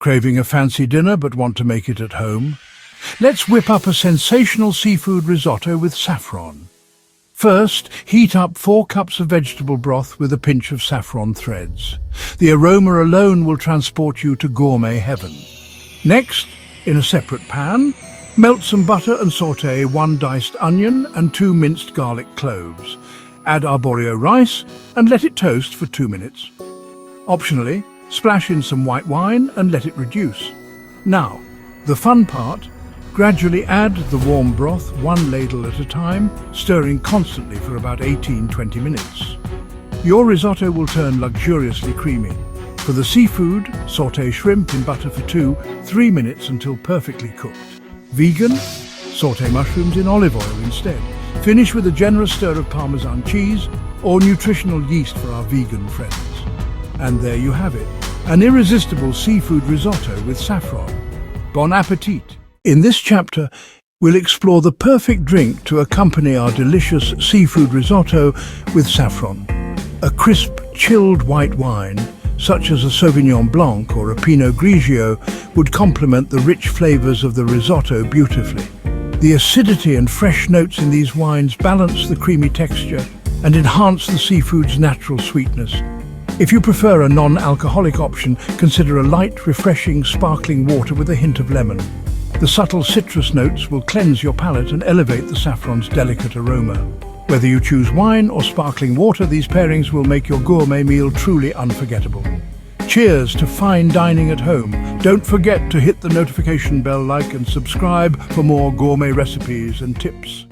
Craving a fancy dinner but want to make it at home? Let's whip up a sensational seafood risotto with saffron. First, heat up 4 cups of vegetable broth with a pinch of saffron threads. The aroma alone will transport you to gourmet heaven. Next, in a separate pan, melt some butter and sauté 1 diced onion and 2 minced garlic cloves. Add arborio rice and let it toast for 2 minutes. Optionally, splash in some white wine and let it reduce. Now, the fun part. Gradually add the warm broth 1 ladle at a time, stirring constantly for about 18-20 minutes. Your risotto will turn luxuriously creamy. For the seafood, sauté shrimp in butter for 2-3 minutes until perfectly cooked. Vegan? Sauté mushrooms in olive oil instead. Finish with a generous stir of Parmesan cheese or nutritional yeast for our vegan friends. And there you have it, an irresistible seafood risotto with saffron. Bon appetit! In this chapter, we'll explore the perfect drink to accompany our delicious seafood risotto with saffron. A crisp, chilled white wine, such as a Sauvignon Blanc or a Pinot Grigio, would complement the rich flavors of the risotto beautifully. The acidity and fresh notes in these wines balance the creamy texture and enhance the seafood's natural sweetness. If you prefer a non-alcoholic option, consider a light, refreshing, sparkling water with a hint of lemon. The subtle citrus notes will cleanse your palate and elevate the saffron's delicate aroma. Whether you choose wine or sparkling water, these pairings will make your gourmet meal truly unforgettable. Cheers to fine dining at home. Don't forget to hit the notification bell, like and subscribe for more gourmet recipes and tips.